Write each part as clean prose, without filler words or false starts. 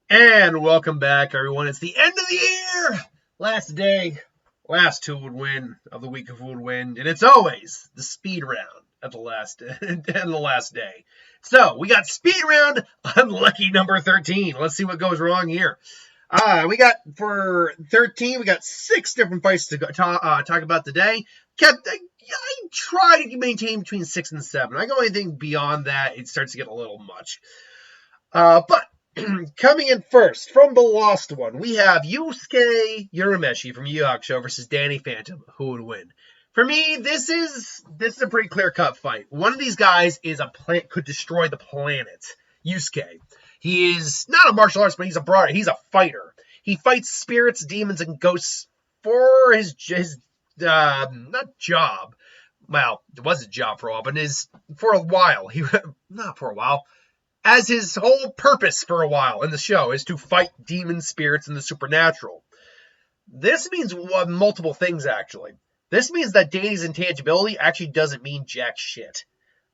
And welcome back, everyone. It's the end of the year! Last day, last Who Would Win of the week of Who Would Win, and it's always the speed round at the last day. So, we got speed round unlucky number 13. Let's see what goes wrong here. We got, for 13, we got 6 different fights to talk about today. I try to maintain between 6 and 7. I go anything beyond that, it starts to get a little much. But coming in first, from the Lost One, we have Yusuke Urameshi from Yu Yu Hakusho versus Danny Phantom. Who would win? For me, this is a pretty clear-cut fight. One of these guys could destroy the planet. Yusuke. He is not a martial artist, but he's a fighter. He fights spirits, demons, and ghosts for his not job. Well, it was a job for a while, but for a while. Not for a while. As his whole purpose for a while in the show is to fight demon spirits and the supernatural. This means multiple things, actually. This means that Danny's intangibility actually doesn't mean jack shit.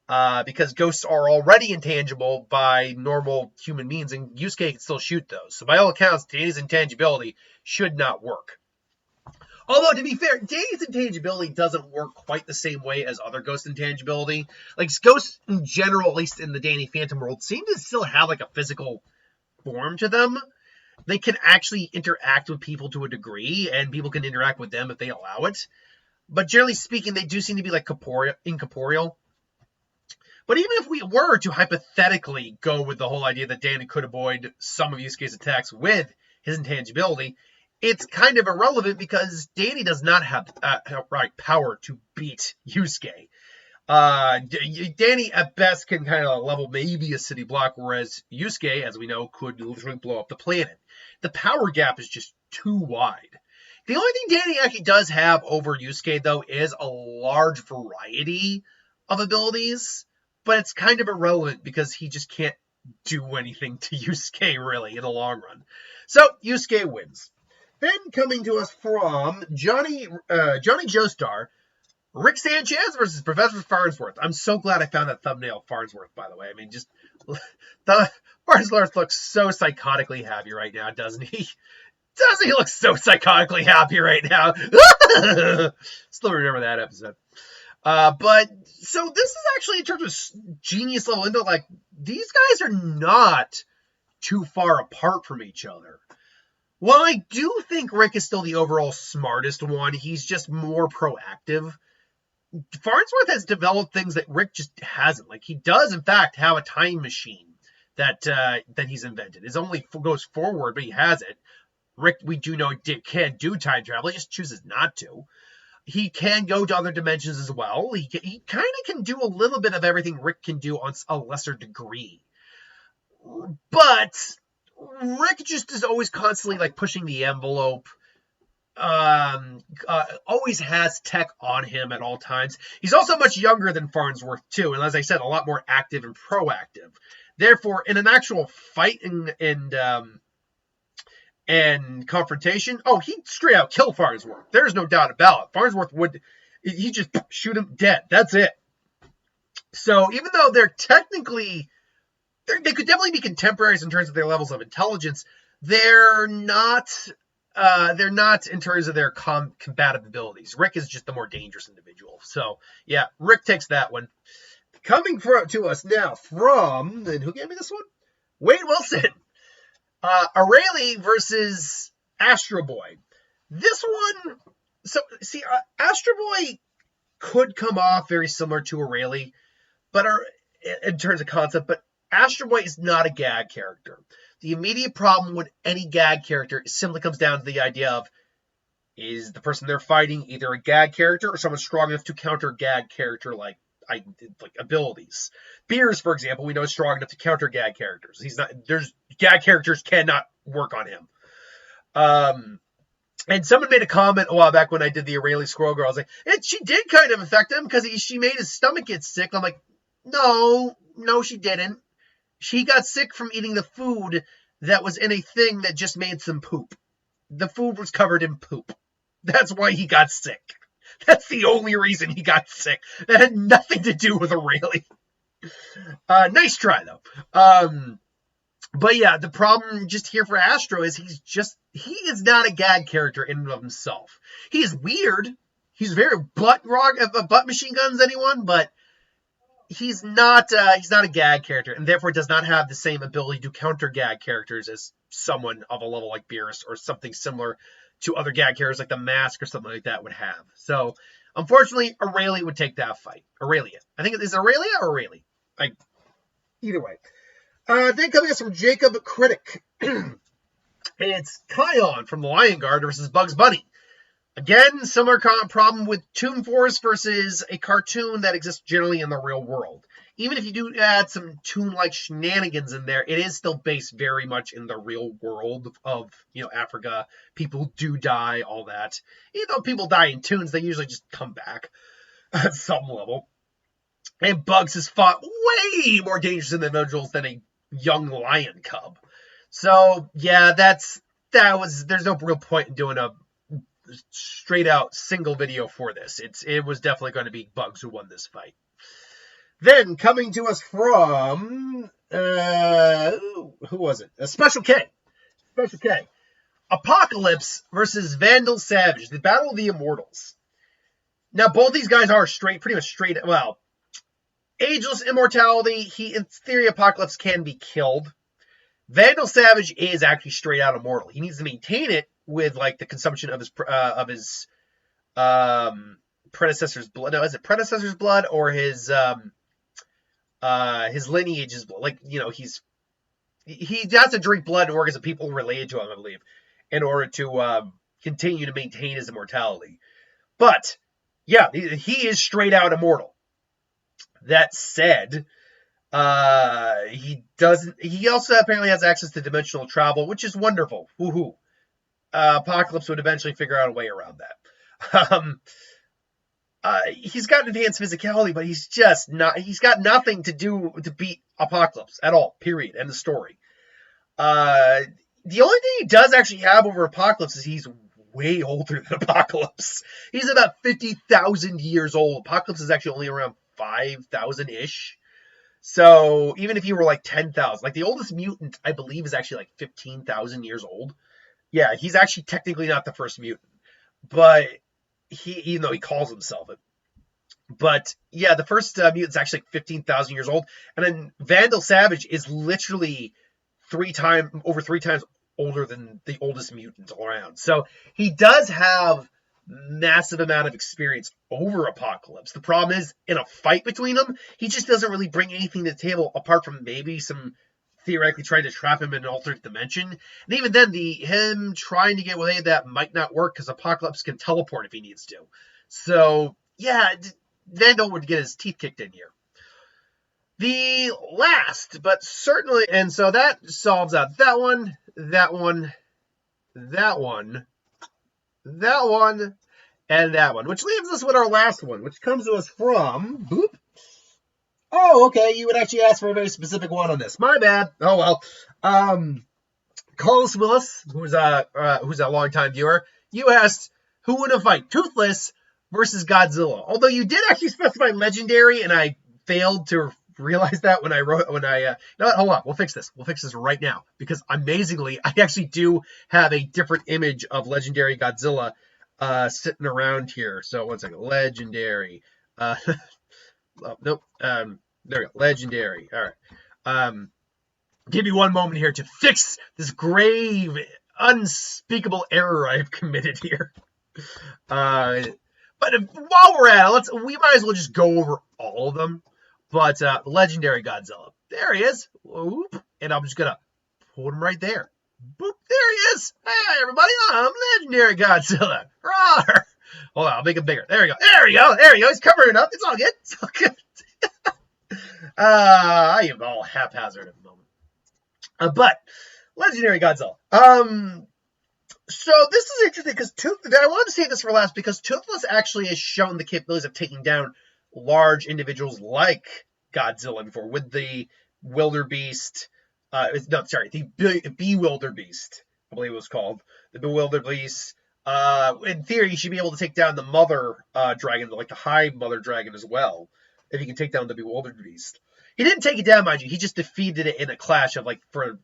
Because ghosts are already intangible by normal human means, and Yusuke can still shoot those. So by all accounts, Danny's intangibility should not work. Although, to be fair, Danny's intangibility doesn't work quite the same way as other ghost intangibility. Like, ghosts in general, at least in the Danny Phantom world, seem to still have, like, a physical form to them. They can actually interact with people to a degree, and people can interact with them if they allow it. But generally speaking, they do seem to be, like, incorporeal. But even if we were to hypothetically go with the whole idea that Danny could avoid some of Yusuke's attacks with his intangibility, it's kind of irrelevant because Danny does not have outright power to beat Yusuke. Danny, at best, can kind of level maybe a city block, whereas Yusuke, as we know, could literally blow up the planet. The power gap is just too wide. The only thing Danny actually does have over Yusuke, though, is a large variety of abilities, but it's kind of irrelevant because he just can't do anything to Yusuke, really, in the long run. So, Yusuke wins. Then coming to us from Johnny Joestar, Rick Sanchez versus Professor Farnsworth. I'm so glad I found that thumbnail of Farnsworth, by the way. I mean, just Farnsworth looks so psychotically happy right now, doesn't he? Doesn't he look so psychotically happy right now? Still remember that episode. But so this is actually, in terms of genius level info, like, these guys are not too far apart from each other. While I do think Rick is still the overall smartest one, he's just more proactive. Farnsworth has developed things that Rick just hasn't. Like, he does, in fact, have a time machine that he's invented. It only goes forward, but he has it. Rick, we do know, can do time travel. He just chooses not to. He can go to other dimensions as well. He kind of can do a little bit of everything Rick can do on a lesser degree. But Rick just is always constantly, like, pushing the envelope. Always has tech on him at all times. He's also much younger than Farnsworth, too. And as I said, a lot more active and proactive. Therefore, in an actual fight and confrontation, he'd straight out kill Farnsworth. There's no doubt about it. Farnsworth he just shoot him dead. That's it. So even though they could definitely be contemporaries in terms of their levels of intelligence, they're not in terms of their combative abilities. Rick is just the more dangerous individual. So yeah, Rick takes that one. Coming to us now from, and who gave me this one? Wade Wilson. Arale versus Astro Boy. This one, so see, Astro Boy could come off very similar to Arale, but in terms of concept, but Astro Boy is not a gag character. The immediate problem with any gag character simply comes down to the idea of, is the person they're fighting either a gag character or someone strong enough to counter gag character like abilities. Beers, for example, we know is strong enough to counter gag characters. Gag characters cannot work on him. And someone made a comment a while back when I did the Arale Squirrel Girl. I was like, she did kind of affect him because she made his stomach get sick. I'm like, no, she didn't. She got sick from eating the food that was in a thing that just made some poop. The food was covered in poop. That's why he got sick. That's the only reason he got sick. That had nothing to do with Arale. Nice try, though. But yeah, the problem just here for Astro is he is not a gag character in and of himself. He is weird. He's very butt machine guns anyone, but he's not a gag character, and therefore does not have the same ability to counter gag characters as someone of a level like Beerus or something similar to other gag characters like the Mask or something like that would have. So unfortunately, Aurelia would take that fight. Aurelia. I think it's Aurelia or Aurelia. Either way. Then coming us from Jacob Critic. It's Kion from the Lion Guard versus Bugs Bunny. Again, similar problem with Toon Force versus a cartoon that exists generally in the real world. Even if you do add some Toon-like shenanigans in there, it is still based very much in the real world of, Africa. People do die, all that. Even though people die in Toons, they usually just come back at some level. And Bugs has fought way more dangerous individuals than a young lion cub. So, yeah, there's no real point in doing a straight out single video for this. It was definitely going to be Bugs who won this fight. Then coming to us from who was it? Special K. Apocalypse versus Vandal Savage, the Battle of the Immortals. Now both these guys are pretty much straight. Well, ageless immortality. In theory, Apocalypse can be killed. Vandal Savage is actually straight out immortal. He needs to maintain it with like the consumption of his predecessor's blood. No, is it predecessor's blood or his lineage's blood? Like, he has to drink blood in organs of people related to him, I believe, in order to continue to maintain his immortality. But yeah, he is straight out immortal. That said, he also apparently has access to dimensional travel, which is wonderful. Woohoo. Apocalypse would eventually figure out a way around that. He's got enhanced physicality, but he's got nothing to do to beat Apocalypse at all, period. End of story. The only thing he does actually have over Apocalypse is he's way older than Apocalypse. He's about 50,000 years old. Apocalypse is actually only around 5,000-ish. So even if he were like 10,000, like the oldest mutant, I believe, is actually like 15,000 years old. Yeah, he's actually technically not the first mutant, but even though he calls himself it. But yeah, the first mutant's actually like 15,000 years old, and then Vandal Savage is literally over three times older than the oldest mutant around. So he does have massive amount of experience over Apocalypse. The problem is, in a fight between them, he just doesn't really bring anything to the table apart from maybe some theoretically trying to trap him in an alternate dimension. And even then, him trying to get away, that might not work because Apocalypse can teleport if he needs to. So yeah, Vandal would get his teeth kicked in here. The last, but certainly, and so that solves out that one, and that one, which leaves us with our last one, which comes to us from boop. Oh, okay, you would actually ask for a very specific one on this. My bad. Oh well. Carlos Willis, who's a longtime viewer, you asked who would fight Toothless versus Godzilla. Although you did actually specify legendary, and I failed to realize that when I no, hold on, we'll fix this. We'll fix this right now, because amazingly, I actually do have a different image of legendary Godzilla sitting around here. So one second, legendary. Oh, nope. There we go. Legendary. All right. Give me one moment here to fix this grave, unspeakable error I've committed here. But while we're at it, we might as well just go over all of them. But legendary Godzilla. There he is. Whoop. And I'm just gonna put him right there. Boop. There he is. Hey, everybody. I'm legendary Godzilla. Rawr. Hold on. I'll make him bigger. There we go. There we go. There we go. He's covering it up. It's all good. It's all good. I am all haphazard at the moment. But legendary Godzilla. So this is interesting because I wanted to save this for last because Toothless actually has shown the capabilities of taking down large individuals like Godzilla before with the Wildebeest. The Bewilderbeast, I believe it was called. The Bewilderbeast. In theory, you should be able to take down the mother dragon, like the high mother dragon as well, if you can take down the Bewilderbeast. He didn't take it down, mind you. He just defeated it in a clash of, like, for,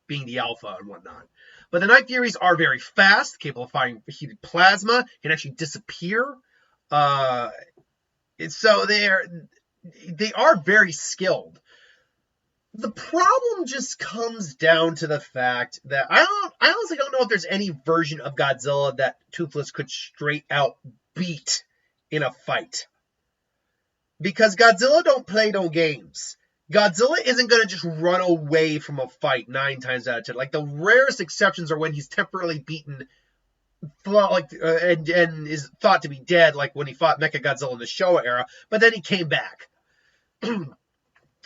being the alpha and whatnot. But the Night Furies are very fast, capable of firing heated plasma, can actually disappear. So they are very skilled. The problem just comes down to the fact that I honestly don't know if there's any version of Godzilla that Toothless could straight out beat in a fight. Because Godzilla don't play no games. Godzilla isn't going to just run away from a fight 9 times out of 10. Like, the rarest exceptions are when he's temporarily beaten, and is thought to be dead, like when he fought Mechagodzilla in the Showa era, but then he came back.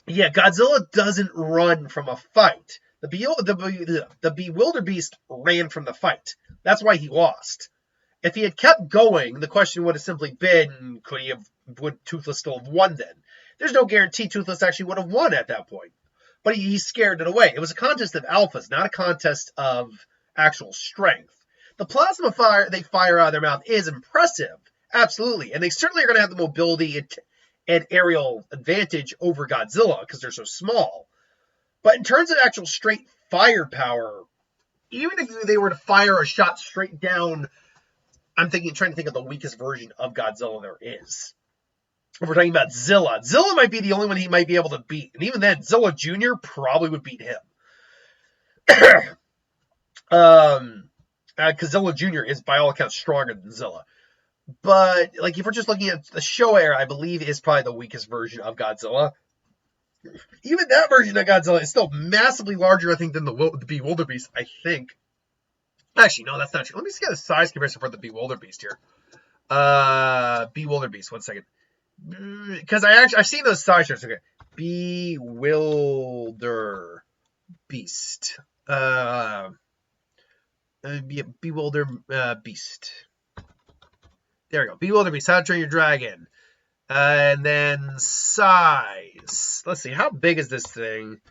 Yeah, Godzilla doesn't run from a fight. The Bewilderbeast ran from the fight. That's why he lost. If he had kept going, the question would have simply been, would Toothless still have won then? There's no guarantee Toothless actually would have won at that point. But he scared it away. It was a contest of alphas, not a contest of actual strength. The plasma fire they fire out of their mouth is impressive. Absolutely. And they certainly are going to have the mobility and aerial advantage over Godzilla because they're so small. But in terms of actual straight firepower, even if they were to fire a shot straight down, trying to think of the weakest version of Godzilla there is. If we're talking about Zilla might be the only one he might be able to beat. And even then, Zilla Jr. probably would beat him. Because Zilla Jr. is, by all accounts, stronger than Zilla. But, like, if we're just looking at the Showa era, I believe is probably the weakest version of Godzilla. Even that version of Godzilla is still massively larger, I think, than the Bewilderbeast, I think. Actually, no, that's not true. Let me just get a size comparison for the Bewilderbeast here. Bewilderbeast, 1 second. Because I've seen those size charts. Okay. Bewilderbeast. Bewilderbeast. There we go. Bewilderbeast. How to Train Your Dragon. And then size. Let's see. How big is this thing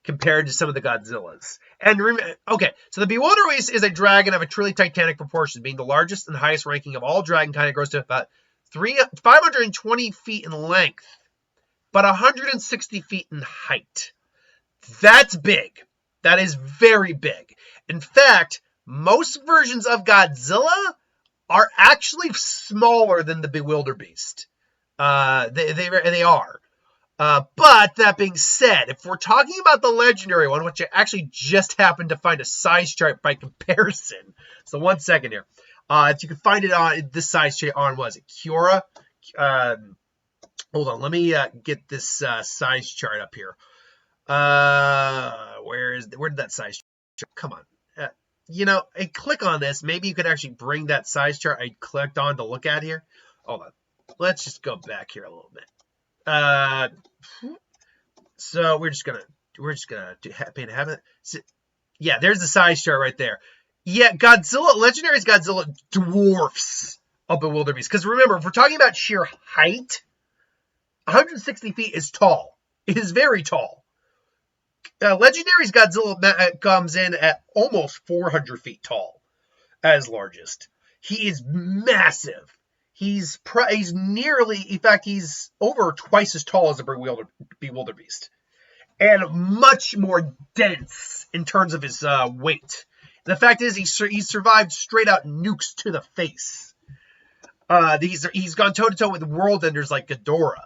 compared to some of the Godzillas? And okay, so the Bewilderbeast is a dragon of a truly titanic proportion, being the largest and highest ranking of all dragon kind. It grows to about 520 feet in length, but 160 feet in height. That's big. That is very big. In fact, most versions of Godzilla are actually smaller than the Bewilderbeast. They are. But that being said, if we're talking about the legendary one, which I actually just happened to find a size chart by comparison. So 1 second here. If you can find it on this size chart on, was it Kiora? Hold on, let me get this size chart up here. Where did that size chart? Come on. I click on this. Maybe you could actually bring that size chart I clicked on to look at here. Hold on. Let's just go back here a little bit. So we're just gonna have it. So, yeah, there's the size chart right there. Yeah, Legendary's Godzilla dwarfs a Bewilderbeast. Because remember, if we're talking about sheer height, 160 feet is tall. It is very tall. Legendary's Godzilla comes in at almost 400 feet tall as largest. He is massive. He's nearly, in fact, he's over twice as tall as a Bewilderbeast. And much more dense in terms of his weight. The fact is, he's survived straight out nukes to the face. He's gone toe-to-toe with world enders like Ghidorah.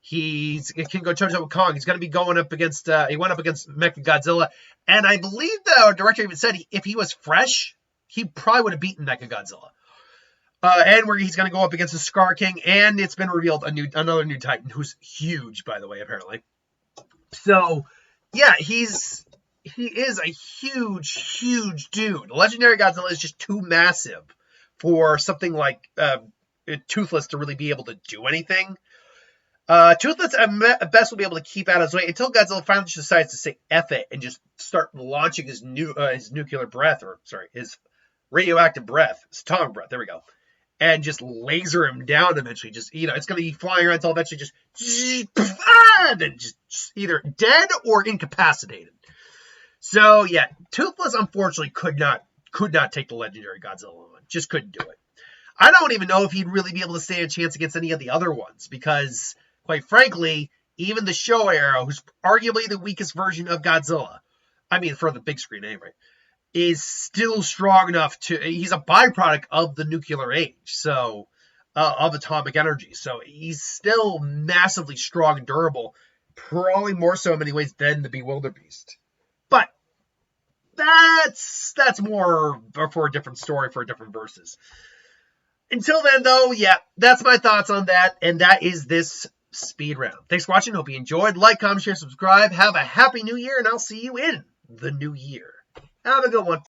He can go toe-to-toe with Kong. He's going to be going up against, he went up against Mechagodzilla. And I believe the director even said if he was fresh, he probably would have beaten Mechagodzilla. And where he's going to go up against the Scar King. And it's been revealed another new Titan, who's huge, by the way, apparently. So, yeah, he is a huge, huge dude. Legendary Godzilla is just too massive for something like Toothless to really be able to do anything. Toothless at best will be able to keep out of his way until Godzilla finally just decides to say F it and just start launching his nuclear breath, his radioactive breath, his atomic breath, there we go. And just laser him down eventually. Just, it's going to be flying around until eventually just either dead or incapacitated. So, yeah, Toothless, unfortunately, could not take the legendary Godzilla on. Just couldn't do it. I don't even know if he'd really be able to stand a chance against any of the other ones because, quite frankly, even the Showa Arrow, who's arguably the weakest version of Godzilla, I mean, for the big screen anyway, is still strong enough to, he's a byproduct of the nuclear age, so, of atomic energy. So he's still massively strong and durable, probably more so in many ways than the Bewilderbeast. But that's more for a different story, for different verses. Until then, though, yeah, that's my thoughts on that, and that is this speed round. Thanks for watching. Hope you enjoyed. Like, comment, share, subscribe. Have a happy new year, and I'll see you in the new year. Have a good one.